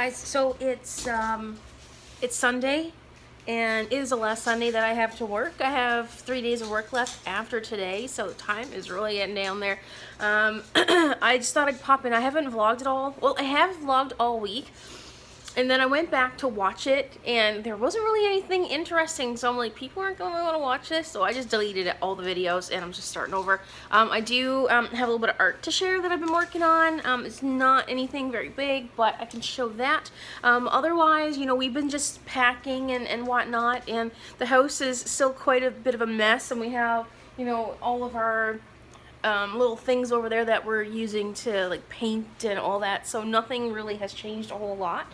guys, so it's Sunday, and it is the last Sunday that I have to work. I have 3 days of work left after today, so time is really getting down there. I just thought I'd pop in. I haven't vlogged at all. Well, I have vlogged all week, and then I went back to watch it, and there wasn't really anything interesting, so I'm like, people aren't going to want to watch this, so I just deleted all the videos, and I'm just starting over. I do have a little bit of art to share that I've been working on. It's not anything very big, but I can show that. Otherwise, you know, we've been just packing and whatnot, and the house is still quite a bit of a mess, and we have, you know, all of our little things over there that we're using to like paint and all that, so nothing really has changed a whole lot.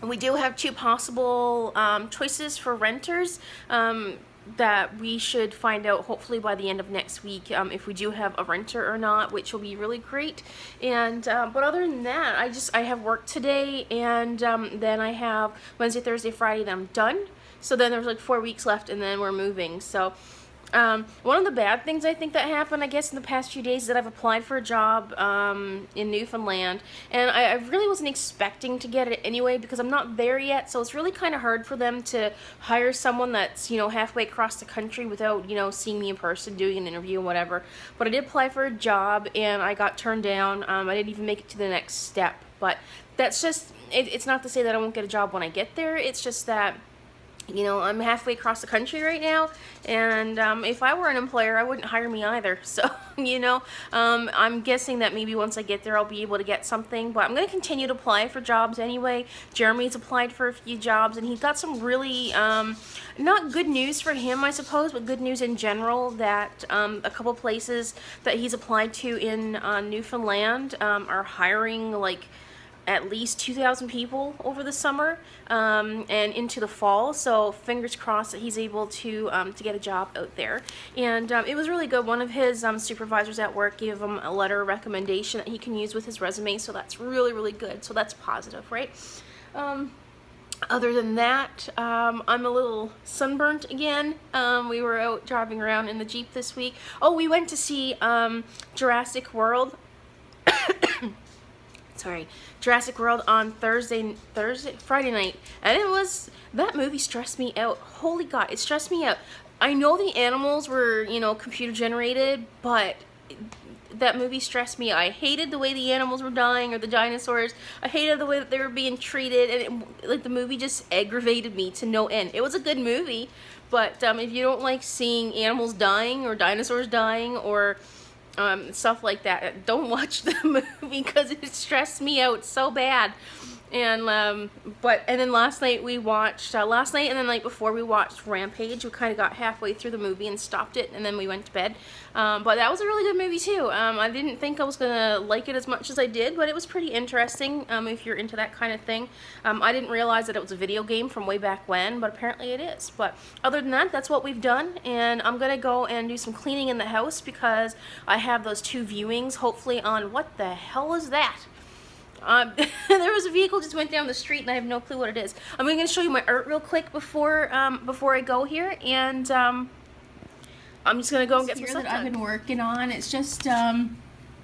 We do have two possible choices for renters that we should find out hopefully by the end of next week, if we do have a renter or not, which will be really great. And but other than that, I have work today, and then I have Wednesday, Thursday, Friday, then I'm done. So then there's like 4 weeks left, and then we're moving. So one of the bad things I think that happened, I guess, in the past few days is that I've applied for a job in Newfoundland, and I really wasn't expecting to get it anyway because I'm not there yet, so it's really kind of hard for them to hire someone that's, you know, halfway across the country without, you know, seeing me in person, doing an interview and whatever. But I did apply for a job, and I got turned down. I didn't even make it to the next step, but that's just, it's not to say that I won't get a job when I get there. It's just that, you know, I'm halfway across the country right now, and if I were an employer, I wouldn't hire me either. So, you know, I'm guessing that maybe once I get there, I'll be able to get something, but I'm going to continue to apply for jobs anyway. Jeremy's applied for a few jobs, and he's got some really, not good news for him, I suppose, but good news in general, that a couple places that he's applied to in Newfoundland are hiring, like, at least 2,000 people over the summer and into the fall, so fingers crossed that he's able to get a job out there. And it was really good. One of his supervisors at work gave him a letter of recommendation that he can use with his resume, so that's really, really good. So that's positive, right? Other than that, I'm a little sunburnt again. We were out driving around in the Jeep this week. Oh, we went to see Jurassic World. Sorry, Jurassic World on Friday night, and that movie stressed me out. Holy God, it stressed me out. I know the animals were, you know, computer generated, but that movie stressed me. I hated the way the animals were dying, or the dinosaurs. I hated the way that they were being treated, and like the movie just aggravated me to no end. It was a good movie, but if you don't like seeing animals dying or dinosaurs dying or stuff like that, don't watch the movie because it stressed me out so bad. And then last night we watched last night and the night before we watched Rampage. We kind of got halfway through the movie and stopped it, and then we went to bed. But that was a really good movie too. I didn't think I was gonna like it as much as I did, but it was pretty interesting if you're into that kind of thing. I didn't realize that it was a video game from way back when, but apparently it is. But other than that, that's what we've done, and I'm gonna go and do some cleaning in the house because I have those two viewings hopefully on. What the hell is that? There was a vehicle just went down the street, and I have no clue what it is. I'm going to show you my art real quick before I go here, and I'm just going to go and get some stuff that I've been working on. It's just an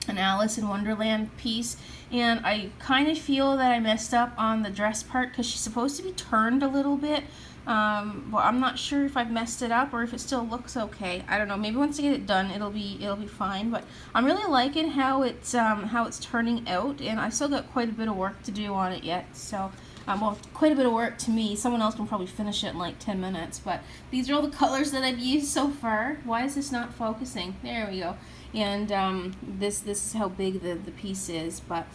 Alice in Wonderland piece, and I kind of feel that I messed up on the dress part because she's supposed to be turned a little bit. But I'm not sure if I've messed it up or if it still looks okay. I don't know. Maybe once I get it done, it'll be fine. But I'm really liking how it's turning out, and I still got quite a bit of work to do on it yet. So, well, quite a bit of work to me. Someone else can probably finish it in like 10 minutes. But these are all the colors that I've used so far. Why is this not focusing? There we go. And this is how big the piece is. But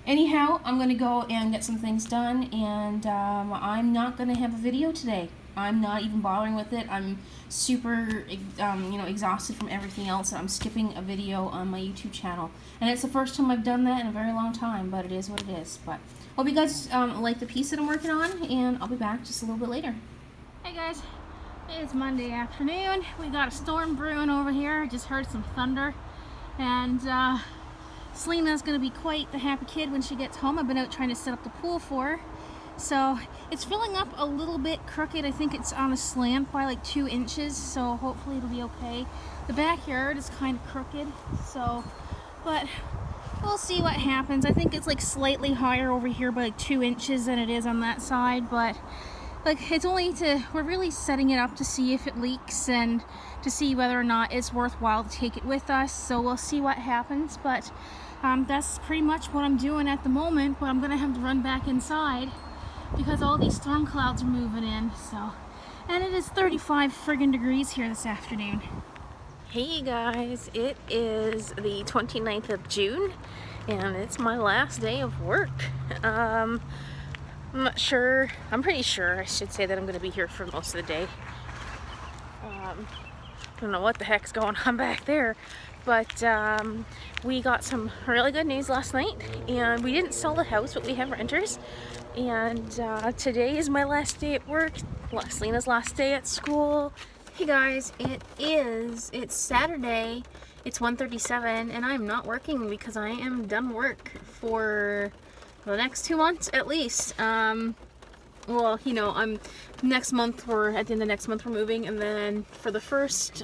anyhow, I'm going to go and get some things done, and I'm not going to have a video today. I'm not even bothering with it. I'm super, you know, exhausted from everything else. I'm skipping a video on my YouTube channel, and it's the first time I've done that in a very long time, but it is what it is. But hope you guys like the piece that I'm working on, and I'll be back just a little bit later. Hey guys, it's Monday afternoon. We got a storm brewing over here. I just heard some thunder, and Selena's going to be quite the happy kid when she gets home. I've been out trying to set up the pool for her. So it's filling up a little bit crooked. I think it's on a slant by like 2 inches, so hopefully it'll be okay. The backyard is kind of crooked, so, but we'll see what happens. I think it's like slightly higher over here by like 2 inches than it is on that side, but like it's only we're really setting it up to see if it leaks and to see whether or not it's worthwhile to take it with us. So we'll see what happens, but that's pretty much what I'm doing at the moment. But I'm gonna have to run back inside because all these storm clouds are moving in. So, and it is 35 friggin' degrees here this afternoon. Hey guys, it is the 29th of June and it's my last day of work. I'm not sure, I'm pretty sure I should say that I'm going to be here for most of the day. I don't know what the heck's going on back there, but we got some really good news last night, and we didn't sell the house, but we have renters, and today is my last day at work, Lena's last day at school. Hey guys, it's Saturday, it's 1:37, and I'm not working because I am done work for the next 2 months at least. Well, you know, at the end of next month we're moving, and then for the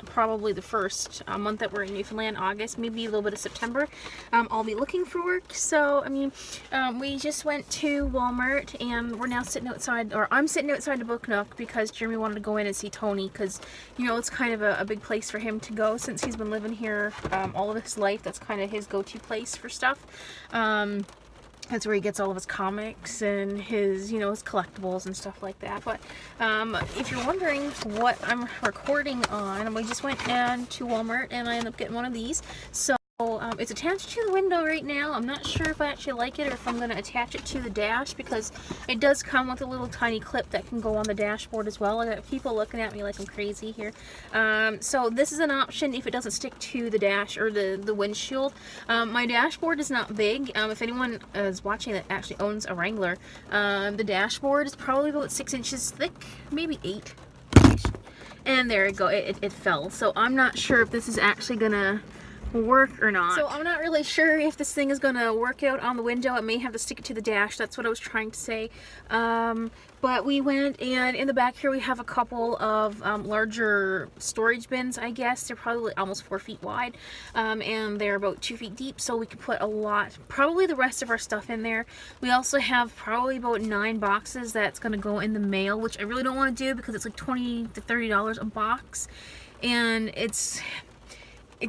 probably the first month that we're in Newfoundland, August, maybe a little bit of September, I'll be looking for work. So, I mean, we just went to Walmart, and we're now sitting outside, or I'm sitting outside the Book Nook because Jeremy wanted to go in and see Tony, because, you know, it's kind of a big place for him to go since he's been living here all of his life. That's kind of his go-to place for stuff. That's where he gets all of his comics and his, you know, his collectibles and stuff like that. But if you're wondering what I'm recording on, we just went down to Walmart and I ended up getting one of these. So it's attached to the window right now. I'm not sure if I actually like it or if I'm going to attach it to the dash, because it does come with a little tiny clip that can go on the dashboard as well. I got people looking at me like I'm crazy here. So this is an option if it doesn't stick to the dash or the windshield. My dashboard is not big. If anyone is watching that actually owns a Wrangler, the dashboard is probably about 6 inches thick, maybe 8. And there it go, it fell. So I'm not sure if this is actually gonna work or not. So I'm not really sure if this thing is gonna work out on the window. It may have to stick it to the dash. That's what I was trying to say. But we went, and in the back here we have a couple of larger storage bins, I guess. They're probably almost 4 feet wide, and they're about 2 feet deep, so we could put a lot, probably the rest of our stuff in there. We also have probably about 9 boxes that's gonna go in the mail, which I really don't want to do because it's like $20 to $30 a box, and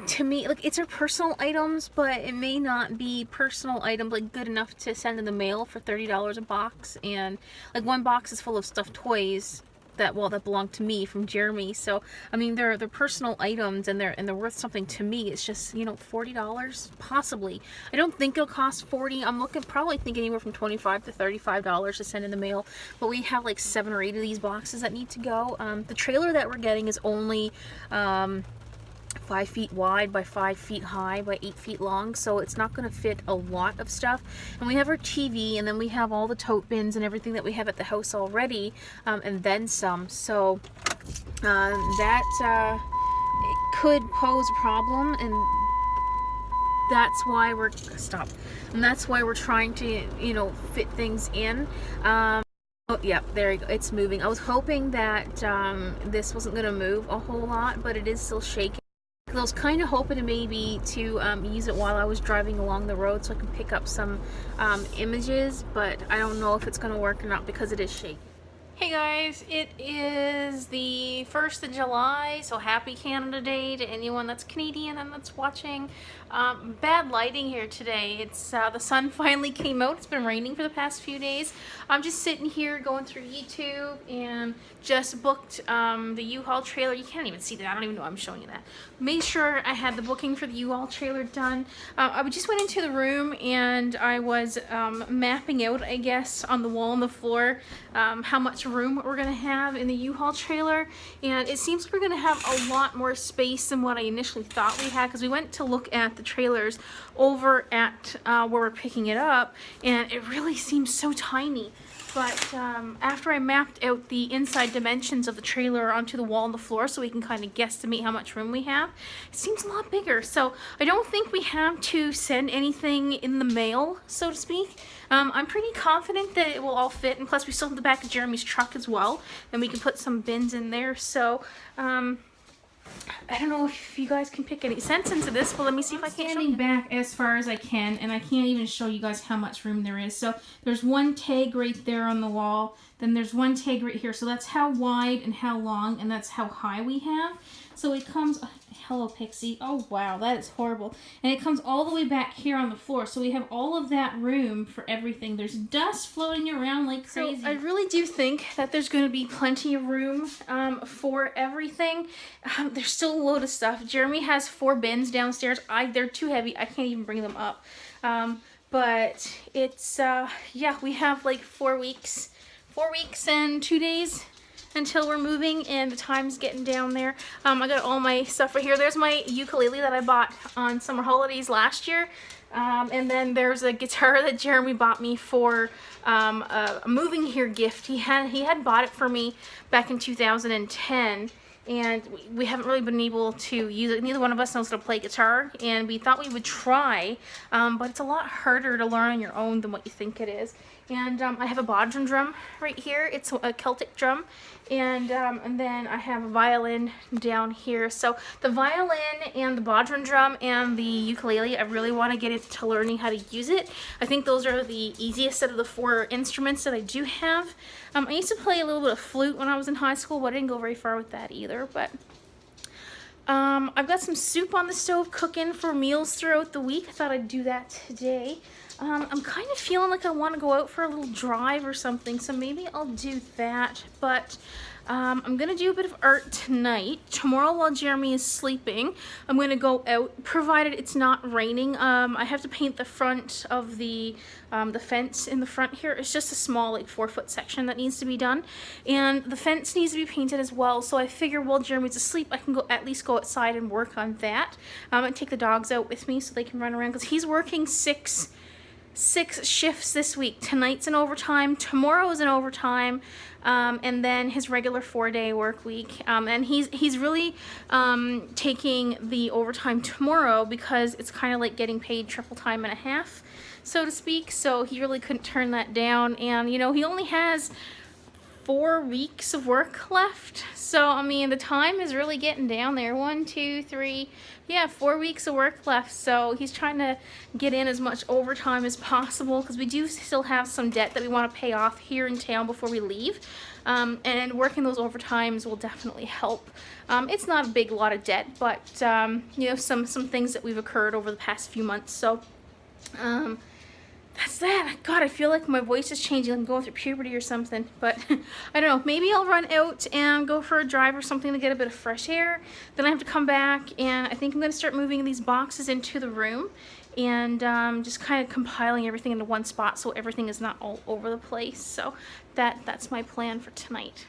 to me, like, it's our personal items, but it may not be personal items like good enough to send in the mail for $30 a box. And like, one box is full of stuffed toys that belong to me from Jeremy. So I mean, they're personal items, and they're worth something to me. It's just, you know, $40 possibly. I don't think it'll cost $40. I'm probably thinking anywhere from $25 to $35 to send in the mail. But we have like 7 or 8 of these boxes that need to go. The trailer that we're getting is only 5 feet wide by 5 feet high by 8 feet long, so it's not going to fit a lot of stuff. And we have our TV, and then we have all the tote bins and everything that we have at the house already, and then some. So that it could pose a problem, and that's why we're trying to, you know, fit things in. Oh, yeah, there you go. It's moving. I was hoping that this wasn't going to move a whole lot, but it is still shaking. I was kind of hoping maybe to use it while I was driving along the road so I can pick up some images, but I don't know if it's going to work or not because it is shaking. Hey guys, it is the 1st of July, so happy Canada Day to anyone that's Canadian and that's watching. Bad lighting here today. It's the sun finally came out. It's been raining for the past few days. I'm just sitting here going through YouTube and just booked the U-Haul trailer. You can't even see that. I don't even know I'm showing you that. Made sure I had the booking for the U-Haul trailer done. I just went into the room and I was mapping out, I guess, on the wall and the floor how much room we're gonna have in the U-Haul trailer, and it seems like we're gonna have a lot more space than what I initially thought we had, because we went to look at the trailers over at where we're picking it up, and it really seems so tiny. But after I mapped out the inside dimensions of the trailer onto the wall and the floor so we can kind of guesstimate how much room we have, it seems a lot bigger. So I don't think we have to send anything in the mail, so to speak. I'm pretty confident that it will all fit, and plus we still have the back of Jeremy's truck as well, and we can put some bins in there. So I don't know if you guys can pick any sense into this, but let me see if I can. Standing back as far as I can, and I can't even show you guys how much room there is. So there's one tag right there on the wall, then there's one tag right here. So that's how wide and how long, and that's how high we have. So it comes, hello Pixie, oh wow, that is horrible. And it comes all the way back here on the floor, so we have all of that room for everything. There's dust floating around like crazy. So I really do think that there's going to be plenty of room for everything. There's still a load of stuff. Jeremy has 4 bins downstairs. They're too heavy, I can't even bring them up. But it's, yeah, we have like 4 weeks and 2 days until we're moving, and the time's getting down there. I got all my stuff right here. There's my ukulele that I bought on summer holidays last year. And then there's a guitar that Jeremy bought me for a moving here gift. He had bought it for me back in 2010. And we haven't really been able to use it. Neither one of us knows how to play guitar, and we thought we would try, but it's a lot harder to learn on your own than what you think it is. And I have a bodhran drum right here. It's a Celtic drum, and then I have a violin down here. So the violin and the bodhran drum and the ukulele, I really want to get into learning how to use it. I think those are the easiest out of the 4 instruments that I do have. I used to play a little bit of flute when I was in high school, but I didn't go very far with that either. But I've got some soup on the stove cooking for meals throughout the week. I thought I'd do that today. I'm kind of feeling like I want to go out for a little drive or something, so maybe I'll do that. But I'm going to do a bit of art tonight. Tomorrow while Jeremy is sleeping, I'm going to go out, provided it's not raining. I have to paint the front of the fence in the front here. It's just a small, like 4-foot section that needs to be done. And the fence needs to be painted as well, so I figure while Jeremy's asleep, I can at least go outside and work on that. And take the dogs out with me so they can run around, because he's working 6 shifts this week. Tonight's an overtime, tomorrow's an overtime, and then his regular 4-day work week. And he's really taking the overtime tomorrow because it's kind of like getting paid triple time and a half, so to speak. So he really couldn't turn that down, and you know, he only has 4 weeks of work left. So I mean, the time is really getting down there. 1, 2, 3, yeah, 4 weeks of work left. So he's trying to get in as much overtime as possible, because we do still have some debt that we want to pay off here in town before we leave. And working those overtimes will definitely help. It's not a big lot of debt, but you know, some things that we've occurred over the past few months. So that's that. God, I feel like my voice is changing. I'm going through puberty or something. But I don't know. Maybe I'll run out and go for a drive or something to get a bit of fresh air. Then I have to come back, and I think I'm going to start moving these boxes into the room, and just kind of compiling everything into one spot so everything is not all over the place. So that's my plan for tonight.